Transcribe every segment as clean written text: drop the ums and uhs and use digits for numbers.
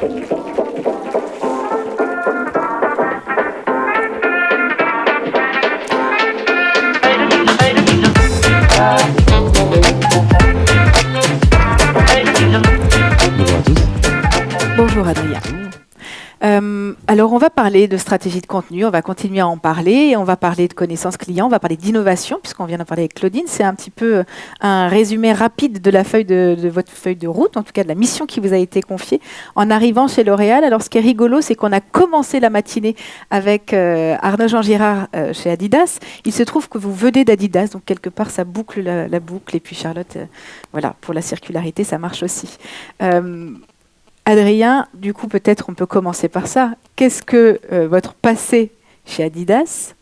Bonjour à tous. Bonjour Adrien. Alors on va parler de stratégie de contenu, on va continuer à en parler, on va parler de connaissances clients, on va parler d'innovation puisqu'on vient d'en parler avec Claudine. C'est un petit peu un résumé rapide de la feuille de votre feuille de route, en tout cas de la mission qui vous a été confiée en arrivant chez L'Oréal. Alors ce qui est rigolo, c'est qu'on a commencé la matinée avec Arnaud Jean Girard chez Adidas. Il se trouve que vous venez d'Adidas, donc quelque part ça boucle la boucle. Et puis Charlotte, voilà, pour la circularité, ça marche aussi. Adrien, du coup, peut-être on peut commencer par ça. Qu'est-ce que votre passé chez Adidas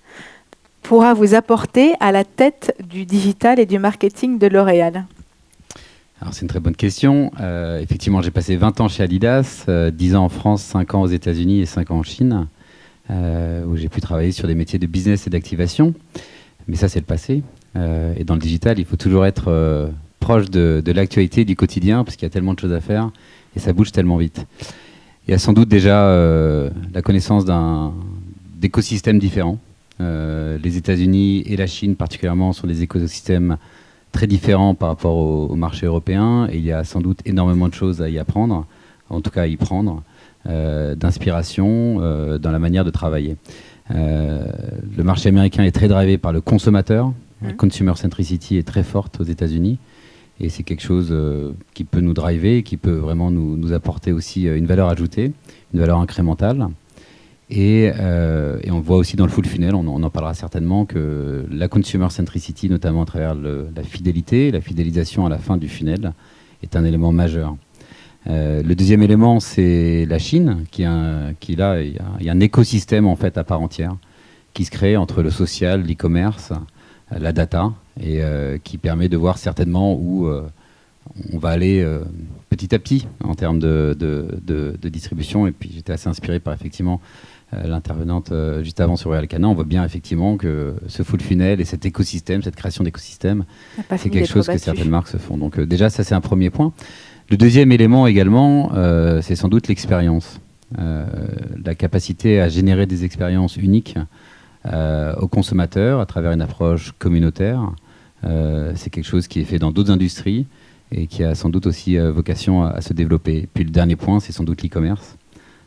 pourra vous apporter à la tête du digital et du marketing de L'Oréal ? Alors c'est une très bonne question. Effectivement, j'ai passé 20 ans chez Adidas, 10 ans en France, 5 ans aux États-Unis et 5 ans en Chine, où j'ai pu travailler sur des métiers de business et d'activation. Mais ça, c'est le passé. Et dans le digital, il faut toujours être proche de l'actualité, du quotidien, parce qu'il y a tellement de choses à faire. Et ça bouge tellement vite. Il y a sans doute déjà la connaissance d'écosystèmes différents. Les États-Unis et la Chine particulièrement sont des écosystèmes très différents par rapport au marché européen. Et il y a sans doute énormément de choses à y apprendre, en tout cas à y prendre, d'inspiration dans la manière de travailler. Le marché américain est très drivé par le consommateur. La consumer centricity est très forte aux États-Unis. Et c'est quelque chose qui peut nous driver, qui peut vraiment nous apporter aussi une valeur ajoutée, une valeur incrémentale. Et on voit aussi dans le full funnel, on en parlera certainement, que la consumer centricity, notamment à travers la fidélité, la fidélisation à la fin du funnel, est un élément majeur. Le deuxième élément, c'est la Chine, il y a un écosystème en fait à part entière qui se crée entre le social, l'e-commerce, la data, et qui permet de voir certainement où on va aller petit à petit en termes de distribution. Et puis j'étais assez inspiré par effectivement l'intervenante juste avant sur Royal Canin. On voit bien effectivement que ce full funnel et cet écosystème, cette création d'écosystème, c'est quelque chose que certaines marques se font. Donc déjà ça c'est un premier point. Le deuxième élément également, c'est sans doute l'expérience. La capacité à générer des expériences uniques aux consommateurs à travers une approche communautaire. C'est quelque chose qui est fait dans d'autres industries et qui a sans doute aussi vocation à se développer. Puis le dernier point, c'est sans doute l'e-commerce,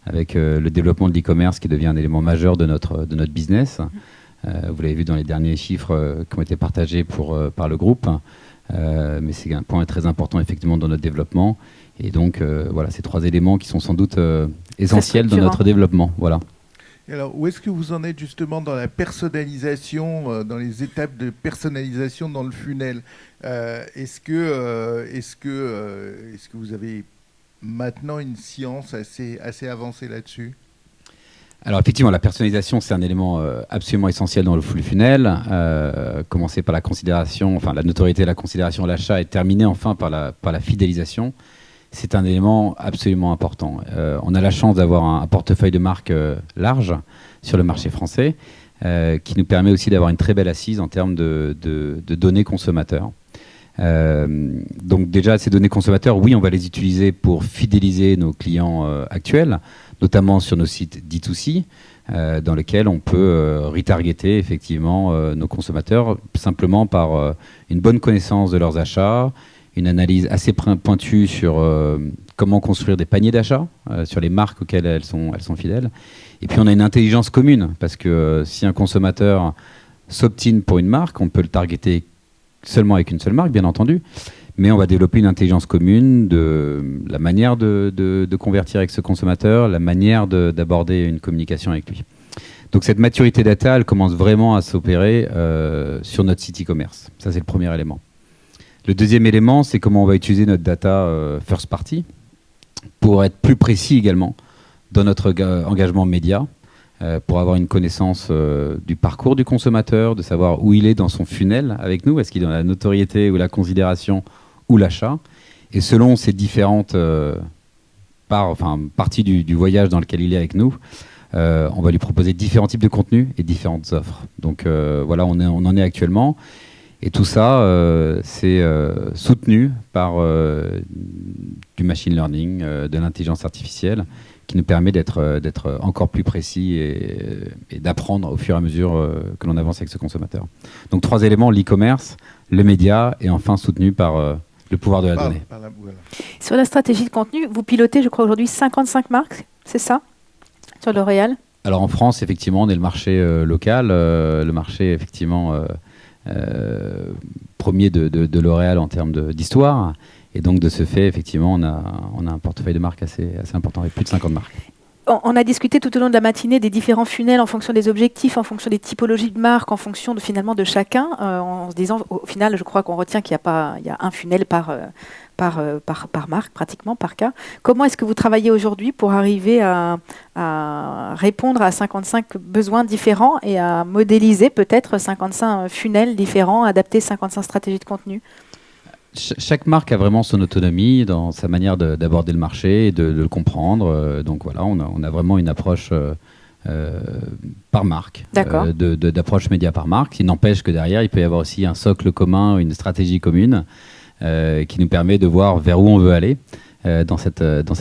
avec le développement de l'e-commerce qui devient un élément majeur de notre business. Vous l'avez vu dans les derniers chiffres qui ont été partagés par le groupe, mais c'est un point très important effectivement dans notre développement. Et donc voilà, ces trois éléments qui sont sans doute essentiels dans notre développement. Voilà. Et alors, où est-ce que vous en êtes justement dans la personnalisation, dans les étapes de personnalisation dans le funnel ? Est-ce que vous avez maintenant une science assez avancée là-dessus ? Alors effectivement, la personnalisation, c'est un élément absolument essentiel dans le full funnel. Commencer par la considération, enfin la notoriété et la considération à l'achat et terminer enfin par la fidélisation. C'est un élément absolument important. On a la chance d'avoir un portefeuille de marques large sur le marché français qui nous permet aussi d'avoir une très belle assise en termes de données consommateurs. Donc déjà, ces données consommateurs, oui, on va les utiliser pour fidéliser nos clients actuels, notamment sur nos sites D2C, dans lesquels on peut retargeter effectivement nos consommateurs simplement par une bonne connaissance de leurs achats, une analyse assez pointue sur comment construire des paniers d'achat, sur les marques auxquelles elles sont fidèles. Et puis on a une intelligence commune, parce que si un consommateur s'obtine pour une marque, on peut le targeter seulement avec une seule marque, bien entendu, mais on va développer une intelligence commune de la manière de convertir avec ce consommateur, la manière d'aborder une communication avec lui. Donc cette maturité data, elle commence vraiment à s'opérer sur notre site e-commerce. Ça, c'est le premier élément. Le deuxième élément, c'est comment on va utiliser notre data first party pour être plus précis également dans notre engagement média, pour avoir une connaissance du parcours du consommateur, de savoir où il est dans son funnel avec nous, est-ce qu'il est dans la notoriété ou la considération ou l'achat. Et selon ces différentes parties du voyage dans lequel il est avec nous, on va lui proposer différents types de contenus et différentes offres. Donc voilà, on en est actuellement. Et tout ça, c'est soutenu par du machine learning, de l'intelligence artificielle, qui nous permet d'être encore plus précis et d'apprendre au fur et à mesure que l'on avance avec ce consommateur. Donc 3 éléments, l'e-commerce, le média et enfin soutenu par le pouvoir de la donnée. Voilà. Sur la stratégie de contenu, vous pilotez, je crois, aujourd'hui 55 marques, c'est ça, sur L'Oréal? Alors en France, effectivement, on est le marché local, le marché effectivement premier de L'Oréal en termes d'histoire. Et donc de ce fait, effectivement, on a un portefeuille de marques assez important, avec plus de 50 marques. On a discuté tout au long de la matinée des différents funnels en fonction des objectifs, en fonction des typologies de marques, en fonction finalement de chacun, en se disant au final, je crois qu'on retient qu'il y a un funnel par marque, pratiquement par cas. Comment est-ce que vous travaillez aujourd'hui pour arriver à répondre à 55 besoins différents et à modéliser peut-être 55 funnels différents, adapter 55 stratégies de contenu? Chaque marque a vraiment son autonomie dans sa manière d'aborder le marché et de le comprendre. Donc voilà, on a vraiment une approche par marque, d'approche média par marque. Il n'empêche que derrière, il peut y avoir aussi un socle commun, une stratégie commune qui nous permet de voir vers où on veut aller dans cette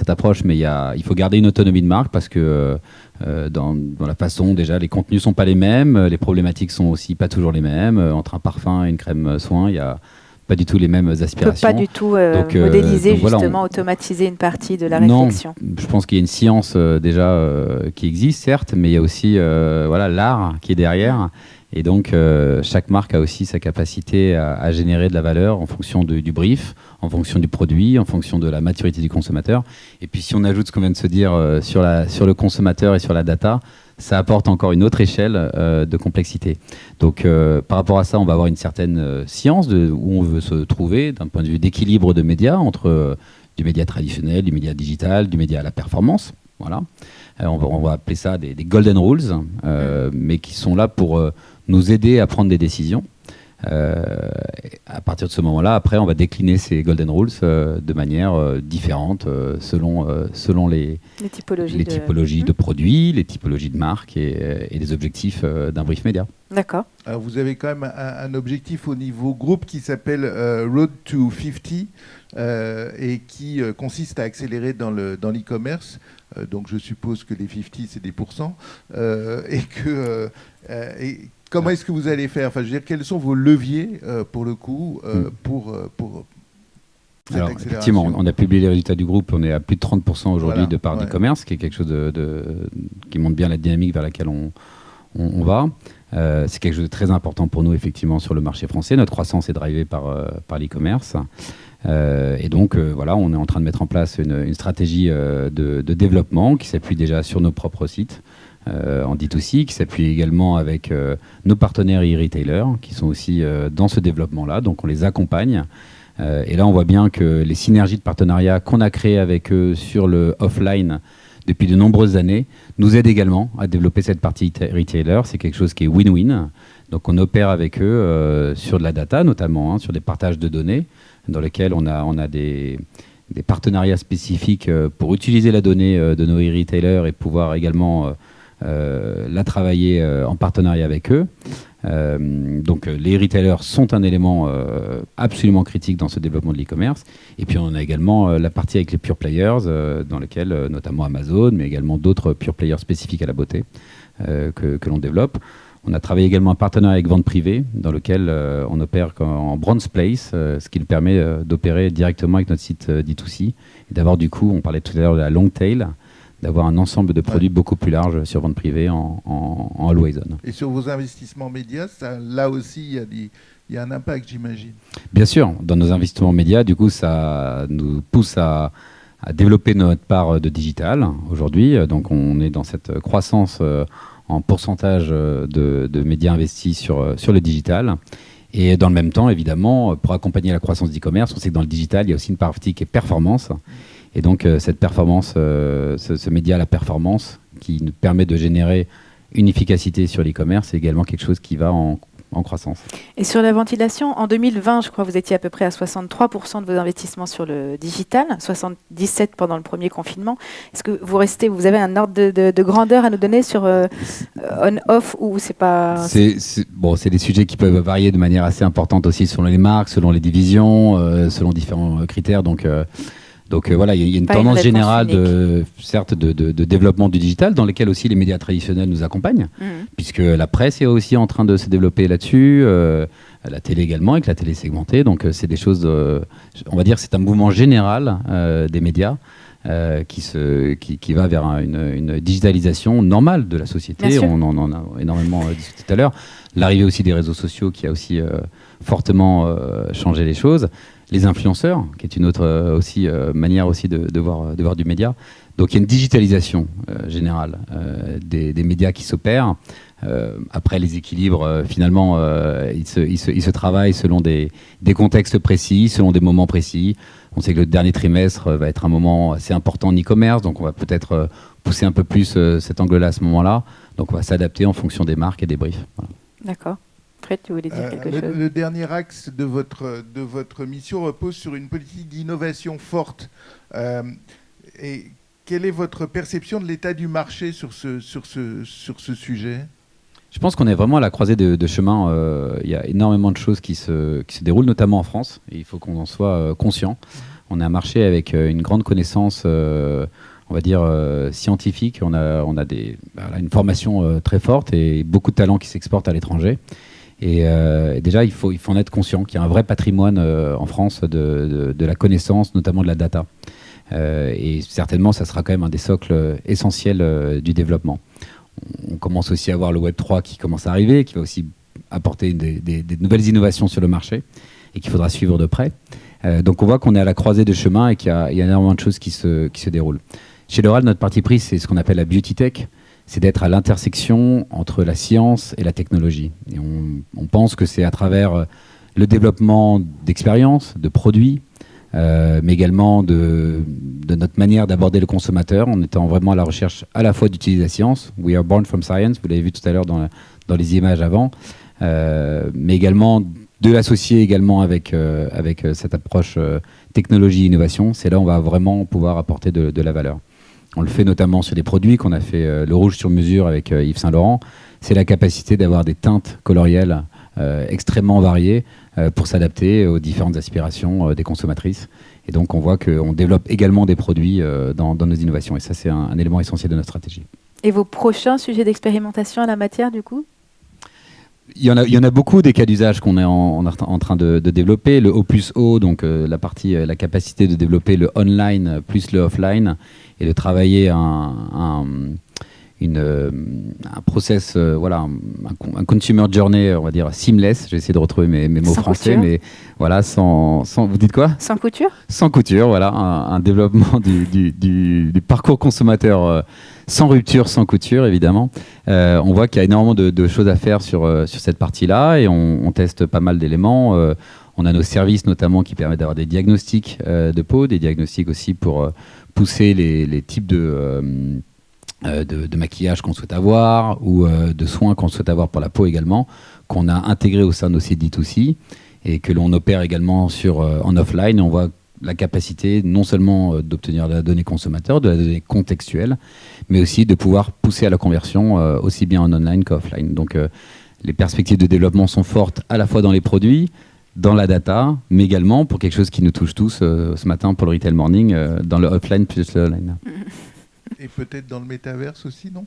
approche. Mais il faut garder une autonomie de marque parce que dans la façon, déjà, les contenus ne sont pas les mêmes, les problématiques sont aussi pas toujours les mêmes. Entre un parfum et une crème soin, il y a pas du tout les mêmes aspirations. On ne peut pas du tout modéliser, justement, automatiser une partie de la réflexion. Non, je pense qu'il y a une science déjà qui existe, certes, mais il y a aussi l'art qui est derrière. Et donc, chaque marque a aussi sa capacité à générer de la valeur en fonction du brief, en fonction du produit, en fonction de la maturité du consommateur. Et puis, si on ajoute ce qu'on vient de se dire sur le consommateur et sur la data, ça apporte encore une autre échelle de complexité. Donc, par rapport à ça, on va avoir une certaine science de où on veut se trouver d'un point de vue d'équilibre de médias entre du média traditionnel, du média digital, du média à la performance. Voilà. On va appeler ça des golden rules, mais qui sont là pour nous aider à prendre des décisions. À partir de ce moment-là, après, on va décliner ces golden rules de manière différente selon les typologies de produits, les typologies de marques et les objectifs d'un brief média. D'accord. Alors vous avez quand même un objectif au niveau groupe qui s'appelle Road to 50 et qui consiste à accélérer dans l'e-commerce. Donc je suppose que les 50 c'est des pourcents et que comment est-ce que vous allez faire? Enfin, je veux dire, quels sont vos leviers pour le coup pour cette Alors, accélération? effectivement, on a publié les résultats du groupe. On est à plus de 30% aujourd'hui de part ouais. d'e-commerce, qui est quelque chose qui montre bien la dynamique vers laquelle on va. C'est quelque chose de très important pour nous, effectivement, sur le marché français. Notre croissance est drivée par l'e-commerce. Et donc, voilà, on est en train de mettre en place une stratégie de développement qui s'appuie déjà sur nos propres sites. En D2C, qui s'appuie également avec nos partenaires e-retailers qui sont aussi dans ce développement-là, donc on les accompagne. Et là, on voit bien que les synergies de partenariat qu'on a créées avec eux sur le offline depuis de nombreuses années nous aident également à développer cette partie retailer. C'est quelque chose qui est win-win. Donc on opère avec eux sur de la data, notamment sur des partages de données, dans lesquels on a des partenariats spécifiques pour utiliser la donnée de nos e-retailers et pouvoir également la travailler en partenariat avec eux. Donc les retailers sont un élément absolument critique dans ce développement de l'e-commerce. Et puis on a également la partie avec les pure players, dans lesquels notamment Amazon, mais également d'autres pure players spécifiques à la beauté que l'on développe. On a travaillé également un partenariat avec Vente Privée, dans lequel on opère en Bronze Place, ce qui nous permet d'opérer directement avec notre site D2C, et d'avoir du coup, on parlait tout à l'heure de la long tail, d'avoir un ensemble de produits beaucoup plus large sur Vente Privée en Always On. Et sur vos investissements médias, là aussi, il y a un impact, j'imagine. Bien sûr, dans nos investissements médias, du coup, ça nous pousse à développer notre part de digital aujourd'hui. Donc, on est dans cette croissance en pourcentage de médias investis sur le digital. Et dans le même temps, évidemment, pour accompagner la croissance d'e-commerce, on sait que dans le digital, il y a aussi une partie qui est performance. Et donc, cette performance, ce média à la performance, qui nous permet de générer une efficacité sur l'e-commerce, c'est également quelque chose qui va en en croissance. Et sur la ventilation, en 2020, je crois que vous étiez à peu près à 63% de vos investissements sur le digital, 77% pendant le premier confinement. Est-ce que vous avez un ordre de grandeur à nous donner sur on-off ou c'est pas... C'est des sujets qui peuvent varier de manière assez importante aussi selon les marques, selon les divisions, selon différents critères. Donc voilà, il y a une tendance générale de développement du digital dans lequel aussi les médias traditionnels nous accompagnent, puisque la presse est aussi en train de se développer là-dessus, la télé également, avec la télé segmentée. Donc c'est des choses, on va dire, c'est un mouvement général des médias qui va vers une digitalisation normale de la société. On en a énormément discuté tout à l'heure. L'arrivée aussi des réseaux sociaux qui a aussi fortement changé les choses. Les influenceurs, qui est une autre manière aussi de voir du média. Donc il y a une digitalisation générale des médias qui s'opèrent. Après les équilibres, finalement, ils se travaillent selon des contextes précis, selon des moments précis. On sait que le dernier trimestre va être un moment assez important en e-commerce, donc on va peut-être pousser un peu plus cet angle-là à ce moment-là. Donc on va s'adapter en fonction des marques et des briefs. Voilà. D'accord. Fred, tu voulais dire quelque chose ? Le dernier axe de votre mission repose sur une politique d'innovation forte. Et quelle est votre perception de l'état du marché sur ce sujet ? Je pense qu'on est vraiment à la croisée de chemins. Il y a énormément de choses qui se déroulent, notamment en France, et il faut qu'on en soit conscient. On a un marché avec une grande connaissance, on va dire, scientifique. On a une formation très forte et beaucoup de talents qui s'exportent à l'étranger. Et déjà, il faut en être conscient qu'il y a un vrai patrimoine en France de la connaissance, notamment de la data. Et certainement, ça sera quand même un des socles essentiels du développement. On commence aussi à voir le Web3 qui commence à arriver, qui va aussi apporter des nouvelles innovations sur le marché et qu'il faudra suivre de près. Donc on voit qu'on est à la croisée de chemins et qu'il y a énormément de choses qui se déroulent. Chez L'Oréal, notre parti pris, c'est ce qu'on appelle la beauty tech. C'est d'être à l'intersection entre la science et la technologie. Et on pense que c'est à travers le développement d'expériences, de produits, mais également de notre manière d'aborder le consommateur, en étant vraiment à la recherche à la fois d'utiliser la science. We are born from science, vous l'avez vu tout à l'heure dans les images avant, mais également de l'associer également avec cette approche technologie-innovation. C'est là où on va vraiment pouvoir apporter de la valeur. On le fait notamment sur des produits qu'on a fait le rouge sur mesure avec Yves Saint Laurent. C'est la capacité d'avoir des teintes colorielles extrêmement variées pour s'adapter aux différentes aspirations des consommatrices. Et donc on voit qu'on développe également des produits dans nos innovations. Et ça, c'est un élément essentiel de notre stratégie. Et vos prochains sujets d'expérimentation à la matière, du coup ? Il y en a beaucoup des cas d'usage qu'on est en train de développer. Le O+O, donc la capacité de développer le online plus le offline et de travailler un process, un consumer journey, on va dire seamless. J'ai essayé de retrouver mes mots sans français, couture. mais voilà, sans vous dites quoi ? Sans couture ? Sans couture, voilà, un développement du parcours consommateur sans rupture, sans couture, évidemment. On voit qu'il y a énormément de choses à faire sur cette partie-là et on teste pas mal d'éléments. On a nos services notamment qui permettent d'avoir des diagnostics de peau, des diagnostics aussi pour pousser les types de maquillage qu'on souhaite avoir ou de soins qu'on souhaite avoir pour la peau également, qu'on a intégré au sein de nos sites D2C et que l'on opère également en offline. On voit la capacité non seulement d'obtenir de la donnée consommateur, de la donnée contextuelle, mais aussi de pouvoir pousser à la conversion aussi bien en online qu'offline. Donc les perspectives de développement sont fortes à la fois dans les produits, dans la data, mais également pour quelque chose qui nous touche tous ce matin pour le Retail Morning, dans le offline plus le online. Et peut-être dans le métaverse aussi, non ?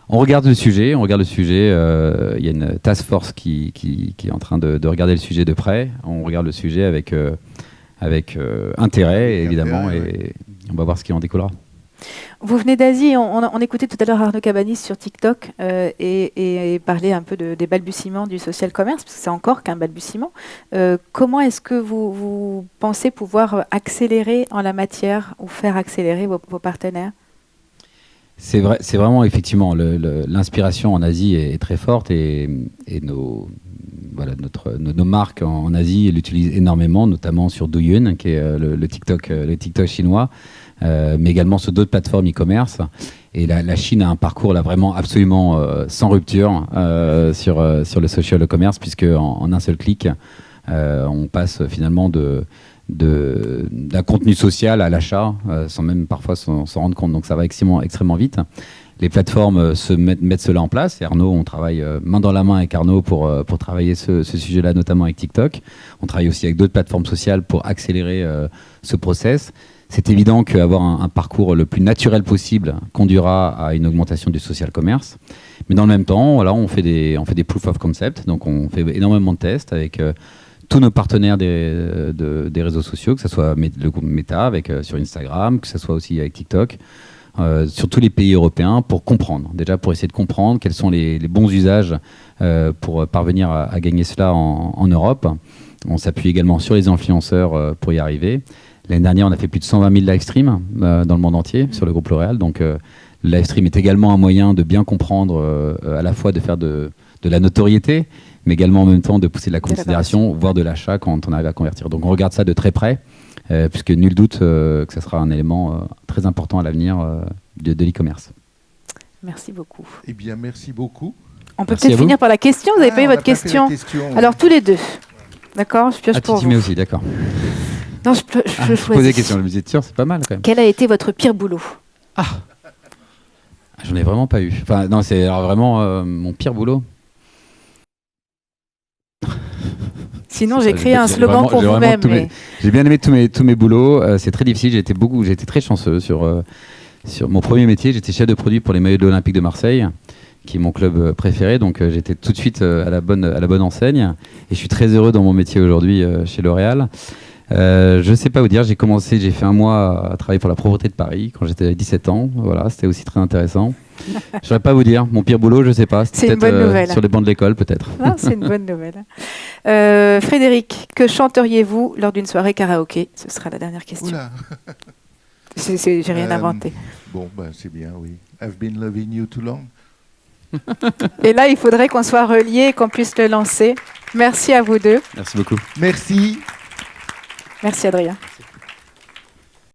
On regarde le sujet. Il y a une task force qui est en train de regarder le sujet de près. On regarde le sujet avec intérêt, évidemment, et on va voir ce qui en découlera. Vous venez d'Asie, on écoutait tout à l'heure Arnaud Cabanis sur TikTok et parler un peu des balbutiements du social commerce, parce que c'est encore qu'un balbutiement. Comment est-ce que vous pensez pouvoir accélérer en la matière ou faire accélérer vos partenaires ? C'est vraiment effectivement l'inspiration en Asie est très forte et nos marques en Asie l'utilisent énormément, notamment sur Douyin, qui est le TikTok chinois, mais également sur d'autres plateformes e-commerce. Et la Chine a un parcours là vraiment absolument sans rupture sur le social commerce, puisque en un seul clic, on passe finalement d'un contenu social à l'achat, sans même parfois s'en rendre compte. Donc ça va extrêmement vite. Les plateformes mettent cela en place. Et Arnaud, on travaille main dans la main avec Arnaud pour travailler ce sujet-là, notamment avec TikTok. On travaille aussi avec d'autres plateformes sociales pour accélérer ce process. C'est évident qu'avoir un parcours le plus naturel possible conduira à une augmentation du social commerce. Mais dans le même temps, voilà, on fait des proof of concept. Donc on fait énormément de tests avec tous nos partenaires des réseaux sociaux, que ce soit le groupe Meta sur Instagram, que ce soit aussi avec TikTok, sur tous les pays européens, pour comprendre. Déjà pour essayer de comprendre quels sont les bons usages pour parvenir à gagner cela en Europe. On s'appuie également sur les influenceurs pour y arriver. L'année dernière, on a fait plus de 120 000 live streams dans le monde entier sur le groupe L'Oréal. Donc, le live stream est également un moyen de bien comprendre, à la fois de faire de la notoriété, mais également en même temps de pousser de la considération, voire de l'achat quand on arrive à convertir. Donc, on regarde ça de très près, puisque nul doute que ça sera un élément très important à l'avenir de l'e-commerce. Merci beaucoup. Eh bien, merci beaucoup. On peut peut-être finir par la question. Vous n'avez pas eu votre question. Alors, tous les deux. D'accord, je pioche pour vous. Tu aussi, d'accord. Non, je choisis. Poser des questions, je me disais, c'est pas mal quand même. Quel a été votre pire boulot? J'en ai vraiment pas eu. Enfin, non, c'est vraiment mon pire boulot. Sinon, j'ai créé un slogan pour vous-même. J'ai bien aimé tous mes boulots. C'est très difficile. J'ai été très chanceux sur mon premier métier. J'étais chef de produit pour les maillots de l'Olympique de Marseille, qui est mon club préféré. Donc, j'étais tout de suite à la bonne enseigne. Et je suis très heureux dans mon métier aujourd'hui chez L'Oréal. Je ne sais pas vous dire, j'ai fait un mois à travailler pour la Propreté de Paris quand j'étais 17 ans. Voilà, c'était aussi très intéressant. Je ne saurais pas vous dire, mon pire boulot, je ne sais pas. C'est une bonne nouvelle. Sur les bancs de l'école, peut-être. Ah, c'est une bonne nouvelle. Frédéric, que chanteriez-vous lors d'une soirée karaoké? Ce sera la dernière question. Oula. J'ai rien inventé. Bon, c'est bien, oui. I've been loving you too long. Et là, il faudrait qu'on soit reliés et qu'on puisse le lancer. Merci à vous deux. Merci beaucoup. Merci. Merci Adrien.